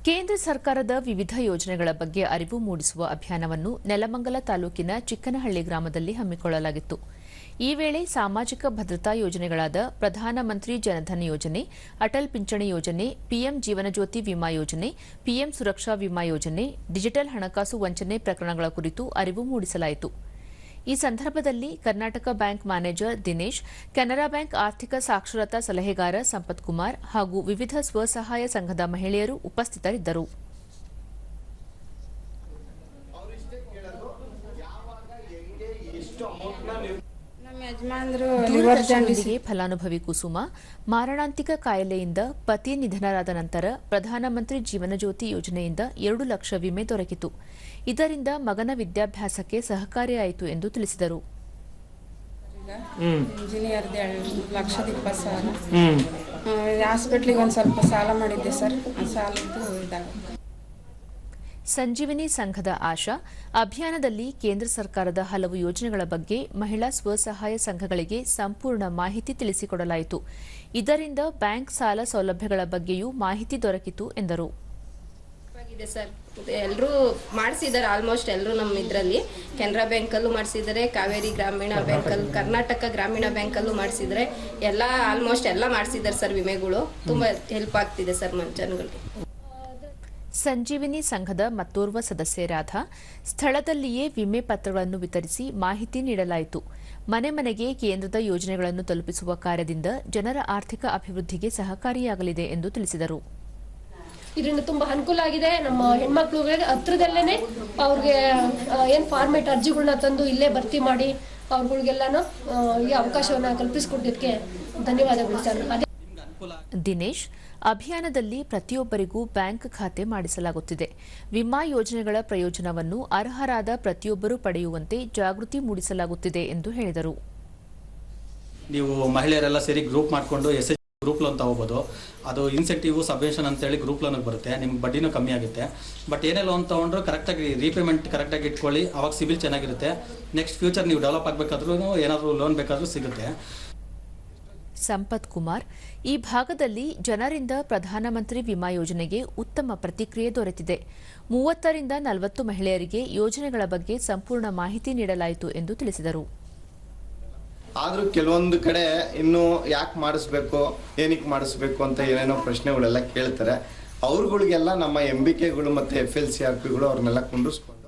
ಕೇಂದ್ರ ಸರ್ಕಾರದ ವಿವಿಧ ಯೋಜನೆಗಳ ಬಗ್ಗೆ ಅರಿವು ಮೂಡಿಸುವ ಅಭಿಯಾನವನ್ನು ನೆಲಮಂಗಲ ತಾಲೂಕಿನ ಚಿಕ್ಕನಹಳ್ಳಿ ಗ್ರಾಮದಲ್ಲಿ ಹಮ್ಮಿಕೊಳ್ಳಲಾಗಿತ್ತು. ಈ ವೇಳೆ ಸಾಮಾಜಿಕ ಭದ್ರತಾ ಯೋಜನೆಗಳಾದ ಪ್ರಧಾನಮಂತ್ರಿ ಜನಧನ್ ಯೋಜನೆ, ಅಟಲ್ ಪಿಂಚಣಿ ಯೋಜನೆ, ಪಿಎಂ ಜೀವನಜ್ಯೋತಿ ವಿಮಾ ಯೋಜನೆ, ಪಿಎಂ ಸುರಕ್ಷಾ ವಿಮಾ ಯೋಜನೆ, ಡಿಜಿಟಲ್ ಹಣಕಾಸು ವಂಚನೆ ಪ್ರಕರಣಗಳ ಕುರಿತು ಅರಿವು ಮೂಡಿಸಲಾಯಿತು. ಈ ಸಂದರ್ಭದಲ್ಲಿ Karnataka bank manager Dinesh, Canara bank ಆರ್ಥಿಕ ಸಾಕ್ಷರತಾ ಸಲಹೆಗಾರ ಸಂಪತ್ ಕುಮಾರ್ ಹಾಗೂ ವಿವಿಧ ಸ್ವಸಹಾಯ ಸಂಘದ ಮಹಿಳೆಯರು ಉಪಸ್ಥಿತರಿದ್ದರು. ದೂರದರ್ಶನದೊಂದಿಗೆ ಫಲಾನುಭವಿ ಕುಸುಮ ಮಾರಣಾಂತಿಕ ಕಾಯಿಲೆಯಿಂದ ಪತಿ ನಿಧನರಾದ ನಂತರ ಪ್ರಧಾನಮಂತ್ರಿ ಜೀವನಜ್ಯೋತಿ ಯೋಜನೆಯಿಂದ 2 ಲಕ್ಷ ವಿಮೆ ದೊರಕಿತು. ಇದರಿಂದ ಮಗನ ವಿದ್ಯಾಭ್ಯಾಸಕ್ಕೆ ಸಹಕಾರಿಯಾಯಿತು ಎಂದು ತಿಳಿಸಿದರು. ಇಂಜಿನಿಯರ್ 1,20,000 ಹಾಸ್ಪಿಟ್ಲಿಗೆ ಒಂದು ಸ್ವಲ್ಪ ಸಾಲ ಮಾಡಿದ್ದೆ ಸರ್. ಸಾಲದ್ದು ಇದಾಗುತ್ತೆ. ಸಂಜೀವಿನಿ ಸಂಘದ ಆಶಾ, ಅಭಿಯಾನದಲ್ಲಿ ಕೇಂದ್ರ ಸರ್ಕಾರದ ಹಲವು ಯೋಜನೆಗಳ ಬಗ್ಗೆ ಮಹಿಳಾ ಸ್ವಸಹಾಯ ಸಂಘಗಳಿಗೆ ಸಂಪೂರ್ಣ ಮಾಹಿತಿ ತಿಳಿಸಿಕೊಡಲಾಯಿತು. ಇದರಿಂದ ಬ್ಯಾಂಕ್ ಸಾಲ ಸೌಲಭ್ಯಗಳ ಬಗ್ಗೆಯೂ ಮಾಹಿತಿ ದೊರಕಿತು ಎಂದರು. ಸರ್, ಎಲ್ಲರೂ ಮಾಡಿಸಿದ್ದಾರೆ. ಆಲ್ಮೋಸ್ಟ್ ಎಲ್ಲರೂ ನಮ್ಮ ಇದರಲ್ಲಿ ಕೆನರಾ ಬ್ಯಾಂಕಲ್ಲೂ ಮಾಡಿಸಿದ್ದಾರೆ, ಕಾವೇರಿ ಗ್ರಾಮೀಣ ಬ್ಯಾಂಕಲ್ಲೂ, ಕರ್ನಾಟಕ ಗ್ರಾಮೀಣ ಬ್ಯಾಂಕಲ್ಲೂ ಮಾಡಿಸಿದ್ದಾರೆ. ಎಲ್ಲ ಆಲ್ಮೋಸ್ಟ್ ಎಲ್ಲ ಮಾಡಿಸಿದ್ದಾರೆ ಸರ್. ವಿಮೆಗಳು ತುಂಬ ಹೆಲ್ಪ್ ಆಗ್ತಿದೆ ಸರ್ ಜನಗಳಿಗೆ. ಸಂಜೀವಿನಿ ಸಂಘದ ಮತ್ತೋರ್ವ ಸದಸ್ಯೆ ರಾಧಾ, ಸ್ಥಳದಲ್ಲಿಯೇ ವಿಮೆ ಪತ್ರಗಳನ್ನು ವಿತರಿಸಿ ಮಾಹಿತಿ ನೀಡಲಾಯಿತು. ಮನೆ ಮನೆಗೆ ಕೇಂದ್ರದ ಯೋಜನೆಗಳನ್ನು ತಲುಪಿಸುವ ಕಾರ್ಯದಿಂದ ಜನರ ಆರ್ಥಿಕ ಅಭಿವೃದ್ಧಿಗೆ ಸಹಕಾರಿಯಾಗಲಿದೆ ಎಂದು ತಿಳಿಸಿದರು. ಇದರಿಂದ ತುಂಬಾ ಅನುಕೂಲ ಆಗಿದೆ. ನಮ್ಮ ಹೆಣ್ಮಕ್ಳುಗಳಿಗೆ ಹತ್ರದಲ್ಲೇನೆ ಅವ್ರಿಗೆ ಏನ್ ಫಾರ್ಮೇಟ್ ಅರ್ಜಿಗಳನ್ನ ತಂದು ಇಲ್ಲೇ ಭರ್ತಿ ಮಾಡಿ ಅವ್ರಗಳಿಗೆಲ್ಲಾನು ಈ ಅವಕಾಶವನ್ನ ಕಲ್ಪಿಸಿಕೊಟ್ಟಿದ್ದಕ್ಕೆ ಧನ್ಯವಾದಗಳು ಸರ್. ದಿನೇಶ್, ಅಭಿಯಾನದಲ್ಲಿ ಪ್ರತಿಯೊಬ್ಬರಿಗೂ ಬ್ಯಾಂಕ್ ಖಾತೆ ಮಾಡಿಸಲಾಗುತ್ತಿದೆ. ವಿಮಾ ಯೋಜನೆಗಳ ಪ್ರಯೋಜನವನ್ನು ಅರ್ಹರಾದ ಪ್ರತಿಯೊಬ್ಬರೂ ಪಡೆಯುವಂತೆ ಜಾಗೃತಿ ಮೂಡಿಸಲಾಗುತ್ತಿದೆ ಎಂದು ಹೇಳಿದರು. ನೀವು ಮಹಿಳೆಯರೆಲ್ಲ ಸೇರಿ ಗ್ರೂಪ್ ಮಾಡಿಕೊಂಡು ಗ್ರೂಪ್ ಲೋನ್ ತಗೋಬೋದು. ಅದು ಇನ್ಸೆಂಟಿವ್ ಸಬ್ವೆನ್ಷನ್ ಅಂತೇಳಿ ಗ್ರೂಪ್ ಲೋನಿಗೆ ಬರುತ್ತೆ. ನಿಮ್ಗೆ ಬಡ್ಡಿನೂ ಕಮ್ಮಿ ಆಗುತ್ತೆ. ಬಟ್ ಏನೇ ಲೋನ್ ತೊಗೊಂಡ್ರು ಕರೆಕ್ಟಾಗಿ ರೀಪೇಮೆಂಟ್ ಕರೆಕ್ಟಾಗಿ ಇಟ್ಕೊಳ್ಳಿ. ಅವಾಗ ಸಿಬಿಲ್ ಚೆನ್ನಾಗಿರುತ್ತೆ. ನೆಕ್ಸ್ಟ್ ಫ್ಯೂಚರ್ ನೀವು ಡೆವಲಪ್ ಆಗಬೇಕಾದ್ರೂ ಏನಾದರೂ ಲೋನ್ ಬೇಕಾದರೂ ಸಿಗುತ್ತೆ. ಸಂಪತ್ ಕುಮಾರ್, ಈ ಭಾಗದಲ್ಲಿ ಜನರಿಂದ ಪ್ರಧಾನಮಂತ್ರಿ ವಿಮಾ ಯೋಜನೆಗೆ ಉತ್ತಮ ಪ್ರತಿಕ್ರಿಯೆ ದೊರೆತಿದೆ. 30 ರಿಂದ 40 ಮಹಿಳೆಯರಿಗೆ ಯೋಜನೆಗಳ ಬಗ್ಗೆ ಸಂಪೂರ್ಣ ಮಾಹಿತಿ ನೀಡಲಾಯಿತು ಎಂದು ತಿಳಿಸಿದರು. ಆದರೂ ಕೆಲವೊಂದು ಕಡೆ ಇನ್ನೂ ಯಾಕೆ ಮಾಡಿಸ್ಬೇಕು, ಏನಕ್ಕೆ ಮಾಡಿಸ್ಬೇಕು ಅಂತ ಏನೇನೋ ಪ್ರಶ್ನೆಗಳೆಲ್ಲ ಕೇಳ್ತಾರೆ. ಅವ್ರಗಳಿಗೆಲ್ಲ ನಮ್ಮ MBKಗಳು ಮತ್ತು FLCRPಗಳು ಅವ್ರನ್ನೆಲ್ಲ ಕುಂಡಿಸ್ಕೊಂಡು